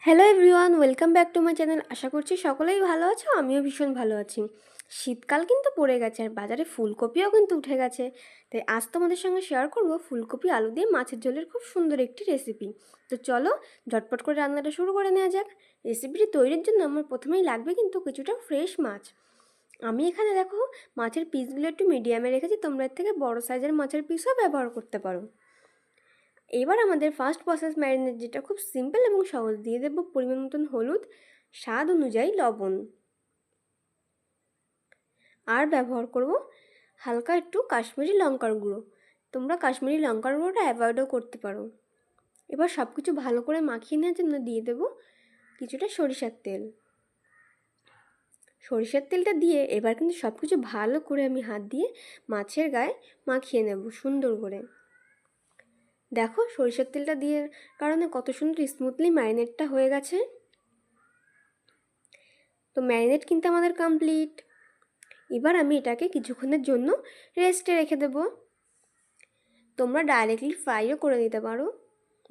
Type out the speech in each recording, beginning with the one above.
Hello everyone, welcome back to my channel. আশা করছি সকলেই ভালো আছো, আমিও ভীষণ ভালো আছি। শীতকাল কিন্তু পড়ে গেছে আর বাজারে ফুলকপিও কিন্তু উঠে গেছে। তাই আজ তোমাদের সঙ্গে শেয়ার করব ফুলকপি আলু দিয়ে মাছের ঝোলের খুব সুন্দর একটি রেসিপি। তো চলো ঝটপট করে রান্নাটা শুরু করে নেওয়া যাক। রেসিপিটি তৈরির জন্য আমার প্রথমেই লাগবে কিন্তু কিছুটা ফ্রেশ মাছ। আমি এখানে দেখো মাছের পিসগুলো একটু মিডিয়ামে রেখেছি, তোমরা এর থেকে বড় সাইজের মাছের পিসও ব্যবহার করতে পারো। এবার আমাদের ফার্স্ট প্রসেস ম্যারিনেট, যেটা খুব সিম্পল এবং সহজ। দিয়ে দেবো পরিমাণ মতন হলুদ, স্বাদ অনুযায়ী লবণ, আর ব্যবহার করব হালকা একটু কাশ্মীরি লঙ্কার গুঁড়ো। তোমরা কাশ্মীরি লঙ্কার গুঁড়োটা অ্যাভয়েডও করতে পারো। এবার সব কিছু ভালো করে মাখিয়ে নেওয়ার জন্য দিয়ে দেবো কিছুটা সরিষার তেল। সরিষার তেলটা দিয়ে এবার কিন্তু সব কিছু ভালো করে আমি হাত দিয়ে মাছের গায়ে মাখিয়ে নেব সুন্দর করে। দেখো সরিষার তেলটা দিয়ে কারণে কত সুন্দর স্মুথলি ম্যারিনেটটা হয়ে গেছে। তো ম্যারিনেট কিন্তু আমাদের কমপ্লিট। এবার আমি এটাকে কিছুক্ষণের জন্য রেস্টে রেখে দেব। তোমরা ডাইরেক্টলি ফ্রাইও করে নিতে পারো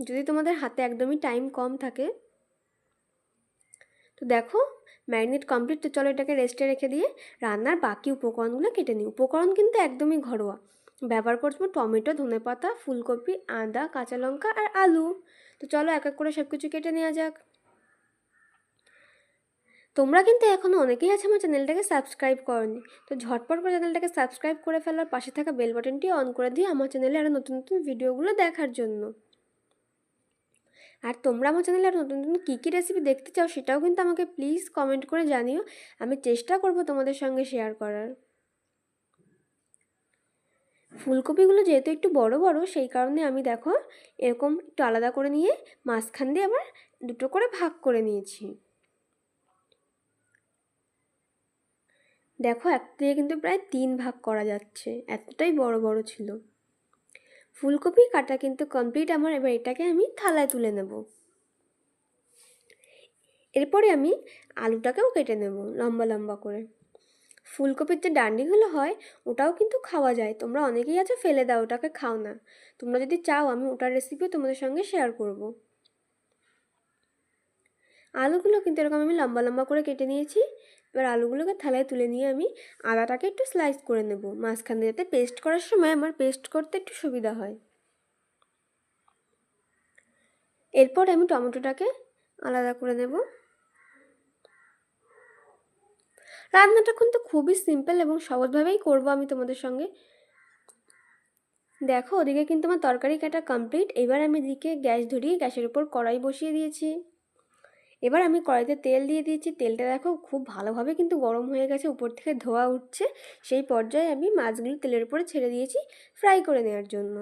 যদি তোমাদের হাতে একদমই টাইম কম থাকে। তো দেখো ম্যারিনেট কমপ্লিট। তো চলো এটাকে রেস্টে রেখে দিয়ে রান্নার বাকি উপকরণগুলো কেটে নিই। উপকরণ কিন্তু একদমই ঘরোয়া। ব্যবহার করবো টমেটো, ধনেপাতা, ফুলকপি, আদা, কাঁচা লঙ্কা আর আলু। তো চলো এক এক করে সব কিছু কেটে নেওয়া যাক। তোমরা কিন্তু এখনও অনেকেই আছে আমার চ্যানেলটাকে সাবস্ক্রাইব করনি। তো ঝটপট করে চ্যানেলটাকে সাবস্ক্রাইব করে ফেলার পাশে থাকা বেল বাটনটি অন করে দিয়ে আমার চ্যানেলে আরও নতুন নতুন ভিডিওগুলো দেখার জন্য। আর তোমরা আমার চ্যানেলে আরও নতুন নতুন কী কী রেসিপি দেখতে চাও সেটাও কিন্তু আমাকে প্লিজ কমেন্ট করে জানিও। আমি চেষ্টা করব তোমাদের সঙ্গে শেয়ার করার। ফুলকপিগুলো যেহেতু একটু বড় বড়, সেই কারণে আমি দেখো এরকম একটু আলাদা করে নিয়ে মাঝখান দিয়ে আবার দুটো করে ভাগ করে নিয়েছি। দেখো এক দিয়ে কিন্তু প্রায় 3 ভাগ করা যাচ্ছে, এতটাই বড় বড় ছিল। ফুলকপি কাটা কিন্তু কমপ্লিট আমার। এবার এটাকে আমি থালায় তুলে নেব। এরপরে আমি আলুটাকেও কেটে নেব লম্বা লম্বা করে। ফুলকপির যে ডান্ডিগুলো হয় ওটাও কিন্তু খাওয়া যায়। তোমরা অনেকেই আছো ফেলে দাও, ওটাকে খাও না। তোমরা যদি চাও আমি ওটার রেসিপিও তোমাদের সঙ্গে শেয়ার করব। আলুগুলো কিন্তু এরকম আমি লম্বা লম্বা করে কেটে নিয়েছি। এবার আলুগুলোকে থালায় তুলে নিয়ে আমি আদাটাকে একটু স্লাইস করে নেব মাঝখান দিয়ে, যাতে পেস্ট করার সময় আমার পেস্ট করতে একটু সুবিধা হয়। এরপর আমি টমেটোটাকে আলাদা করে নেব। রান্নাটা কিন্তু খুবই সিম্পল এবং সহজভাবেই করব আমি তোমাদের সঙ্গে। দেখো ওদিকে কিন্তু আমার তরকারি কাটা কমপ্লিট। এবার আমি এদিকে গ্যাস ধরিয়ে গ্যাসের উপর কড়াই বসিয়ে দিয়েছি। এবার আমি কড়াইতে তেল দিয়ে দিয়েছি। তেলটা দেখো খুব ভালোভাবে কিন্তু গরম হয়ে গেছে, উপর থেকে ধোঁয়া উঠছে। সেই পর্যায়ে আমি মাছগুলো তেলের উপরে ছেড়ে দিয়েছি ফ্রাই করে নেওয়ার জন্য।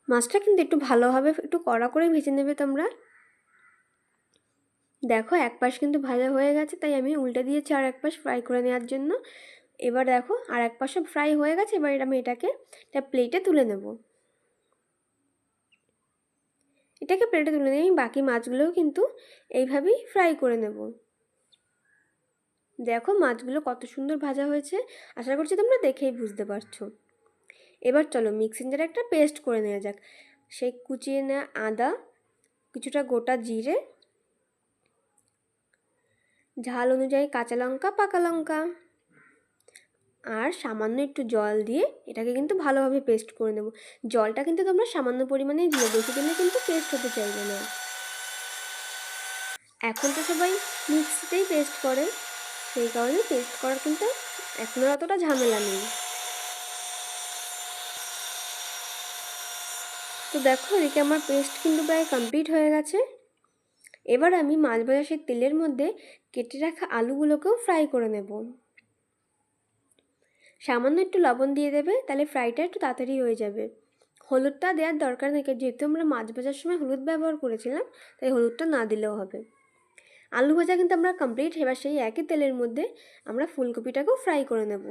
মাছটা কিন্তু একটু ভালোভাবে একটু কড়া করে ভেজে নেবে তোমরা। দেখো এক পাশ কিন্তু ভাজা হয়ে গেছে, তাই আমি উল্টে দিয়েছি আর এক পাশ ফ্রাই করে নেওয়ার জন্য। এবার দেখো আর এক পাশও ফ্রাই হয়ে গেছে। এবার আমি এটাকে একটা প্লেটে তুলে নেব। এটাকে প্লেটে তুলে নিয়ে আমি বাকি মাছগুলোও কিন্তু এইভাবেই ফ্রাই করে নেব। দেখো মাছগুলো কত সুন্দর ভাজা হয়েছে, আশা করছি তোমরা দেখেই বুঝতে পারছো। এবার চলো মিক্সিং জারে একটা পেস্ট করে নেওয়া যাক। সেই কুচিয়ে নেওয়া আদা, কিছুটা গোটা জিরে, ঝাল অনুযায়ী কাঁচা লঙ্কা, পাকা লঙ্কা আর সামান্য একটু জল দিয়ে এটাকে কিন্তু ভালোভাবে পেস্ট করে নেব। জলটা কিন্তু তোমরা সামান্য পরিমাণেই দিও, বেশি দিলে কিন্তু পেস্ট হতে চাইবে না। এখন তো সবাই মিক্সিতেই পেস্ট করে, সেই কারণে পেস্ট করার কিন্তু এখন আর অতটা ঝামেলা নেই। তো দেখো এদিকে আমার পেস্ট কিন্তু প্রায় কমপ্লিট হয়ে গেছে। এবার আমি মাছ ভাজা সেই তেলের মধ্যে কেটে রাখা আলুগুলোকেও ফ্রাই করে নেব। সামান্য একটু লবণ দিয়ে দেবে, তাহলে ফ্রাইটা একটু তাড়াতাড়ি হয়ে যাবে। হলুদটা দেওয়ার দরকার নেই, যেহেতু আমরা মাছ ভাজার সময় হলুদ ব্যবহার করেছিলাম, তাই হলুদটা না দিলেও হবে। আলু ভাজা কিন্তু আমরা কমপ্লিট। এবার সেই একই তেলের মধ্যে আমরা ফুলকপিটাকেও ফ্রাই করে নেব।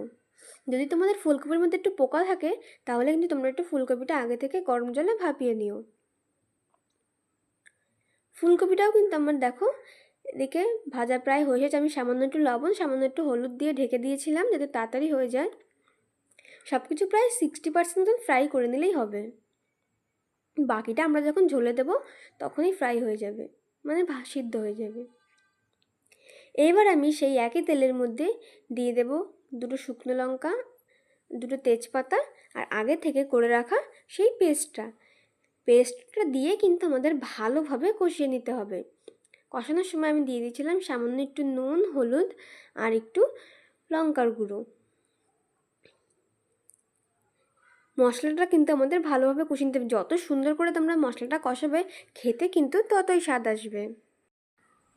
যদি তোমাদের ফুলকপির মধ্যে একটু পোকা থাকে তাহলে কিন্তু তোমরা একটু ফুলকপিটা আগে থেকে গরম জলে ভাপিয়ে নিও। ফুলকপিটাও কিন্তু আমার দেখো এদিকে ভাজা প্রায় হয়ে গেছে। আমি সামান্য একটু লবণ, সামান্য একটু হলুদ দিয়ে ঢেকে দিয়েছিলাম যাতে তাড়াতাড়ি হয়ে যায়। সব কিছু প্রায় 60% মতন ফ্রাই করে নিলেই হবে। বাকিটা আমরা যখন ঝোলে দেবো তখনই ফ্রাই হয়ে যাবে, মানে সিদ্ধ হয়ে যাবে। এবার আমি সেই একই তেলের মধ্যে দিয়ে দেব 2টো শুকনো লঙ্কা, 2টো তেজপাতা আর আগে থেকে করে রাখা সেই পেস্টটা দিয়ে কিন্তু আমাদের ভালোভাবে কষিয়ে নিতে হবে। কষানোর সময় আমি দিয়ে দিয়েছিলাম সামান্য একটু নুন, হলুদ আর একটু লঙ্কার গুঁড়ো। মশলাটা কিন্তু আমাদের ভালোভাবে কষিয়ে নিতে হবে। যত সুন্দর করে তোমরা মশলাটা কষাবে খেতে কিন্তু ততই স্বাদ আসবে।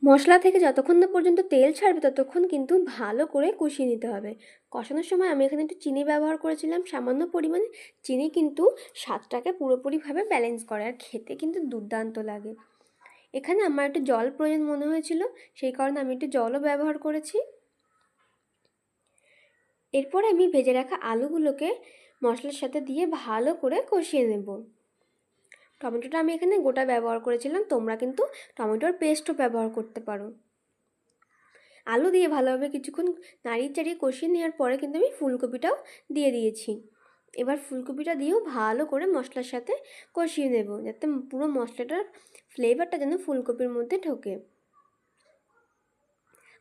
মশলা থেকে যতক্ষণ না পর্যন্ত তেল ছাড়বে ততক্ষণ কিন্তু ভালো করে কষিয়ে নিতে হবে। কষানোর সময় আমি এখানে একটু চিনি ব্যবহার করেছিলাম সামান্য পরিমাণে। চিনি কিন্তু স্বাদটাকে পুরোপুরিভাবে ব্যালেন্স করে আর খেতে কিন্তু দুর্দান্ত লাগে। এখানে আমার একটু জল প্রয়োজন মনে হয়েছিল, সেই কারণে আমি একটু জলও ব্যবহার করেছি। এরপর আমি ভেজে রাখা আলুগুলোকে মশলার সাথে দিয়ে ভালো করে কষিয়ে নেব। টমেটোটা আমি এখানে গোটা ব্যবহার করেছিলাম, তোমরা কিন্তু টমেটোর পেস্টও ব্যবহার করতে পারো। আলু দিয়ে ভালোভাবে কিছুক্ষণ নাড়িয়ে চাড়িয়ে কষিয়ে নেওয়ার পরে কিন্তু আমি ফুলকপিটাও দিয়ে দিয়েছি। এবার ফুলকপিটা দিয়েও ভালো করে মশলার সাথে কষিয়ে নেব, যাতে পুরো মশলাটার ফ্লেভারটা যেন ফুলকপির মধ্যে ঢোকে।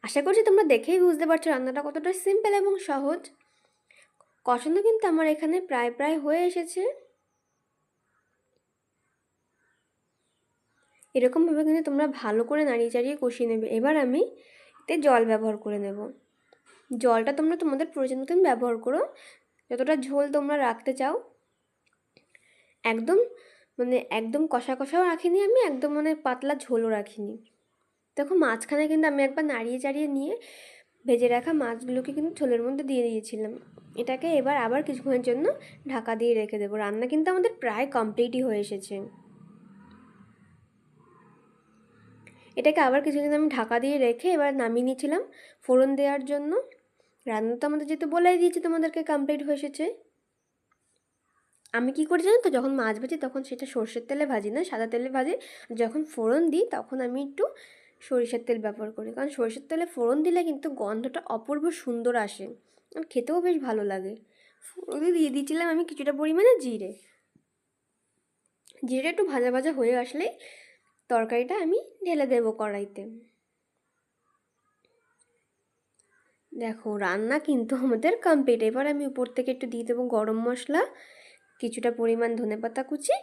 আশা করছি তোমরা দেখেই বুঝতে পারছো রান্নাটা কতটা সিম্পল এবং সহজ। কষানো কিন্তু আমার এখানে প্রায় হয়ে এসেছে। এরকমভাবে কিন্তু তোমরা ভালো করে নাড়িয়ে চাড়িয়ে কষিয়ে নেবে। এবার আমি এতে জল ব্যবহার করে নেব। জলটা তোমরা তোমাদের প্রয়োজন মতন ব্যবহার করো, যতটা ঝোল তোমরা রাখতে চাও। একদম কষা কষাও রাখিনি আমি, একদম পাতলা ঝোলও রাখিনি। দেখো মাঝখানে কিন্তু আমি একবার নাড়িয়ে চাড়িয়ে নিয়ে ভেজে রাখা মাছগুলোকে কিন্তু ঝোলের মধ্যে দিয়ে দিয়েছিলাম। এটাকে এবার আবার কিছুক্ষণের জন্য ঢাকা দিয়ে রেখে দেবো। রান্না কিন্তু আমাদের প্রায় কমপ্লিটই হয়ে এসেছে। এটাকে আবার কিছুদিন আমি ঢাকা দিয়ে রেখে এবার নামিয়ে নিয়েছিলাম ফোড়ন দেওয়ার জন্য। রান্না তো আমাদের যেহেতু বলেই দিয়েছি তোমাদেরকে কমপ্লিট হয়ে এসেছে। আমি কী করি জানো তো, যখন মাছ ভাজি তখন সেটা সর্ষের তেলে ভাজি না, সাদা তেলে ভাজি। যখন ফোড়ন দিই তখন আমি একটু সরিষার তেল ব্যবহার করি, কারণ সরিষার তেলে ফোড়ন দিলে কিন্তু গন্ধটা অপূর্ব সুন্দর আসে আর খেতেও বেশ ভালো লাগে। ফোড়নে দিয়ে দিয়েছিলাম আমি কিছুটা পরিমাণে জিরে একটু ভাজা ভাজা হয়ে আসলেই তরকারিটা আমি ঢেলে দেবো কড়াইতে। দেখো রান্না কিন্তু আমাদের কমপ্লিট। এবার আমি উপর থেকে একটু দিয়ে দেবো গরম মশলা, কিছুটা পরিমাণ ধনেপাতা কুচি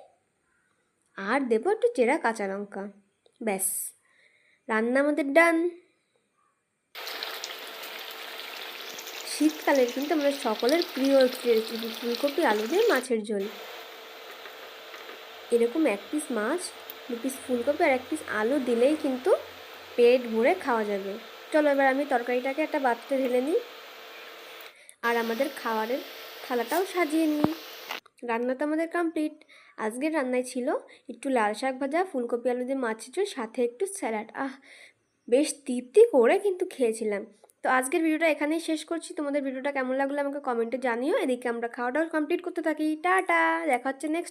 আর দেবো একটু চেরা কাঁচা লঙ্কা। ব্যাস, রান্না আমাদের ডান। শীতকালের কিন্তু আমাদের সকলের প্রিয় একটি রেসিপি ফুলকপি আলু দিয়ে মাছের ঝোল। এরকম 1 পিস মাছ, 2 পিস ফুলকপি আর 1 পিস আলু দিলেই কিন্তু পেট ভরে খাওয়া যাবে। চলো এবার আমি তরকারিটাকে একটা পাত্রে ঢেলে নিই আর আমাদের খাবারের থালাটাও সাজিয়ে নিই। রান্না তো আমাদের কমপ্লিট। আজকের রান্নায় ছিল একটু লাল শাক ভাজা, ফুলকপি আলু দিয়ে মাছের ঝোল, সাথে একটু স্যালাড। বেশ তৃপ্তি করে কিন্তু খেয়েছিলাম। তো আজকের ভিডিওটা এখানেই শেষ করছি। তোমাদের ভিডিওটা কেমন লাগলো আমাকে কমেন্টে জানিও। এদিকে আমরা খাওয়া দাওয়া কমপ্লিট করতে থাকি। টাটা, দেখা হচ্ছে নেক্সট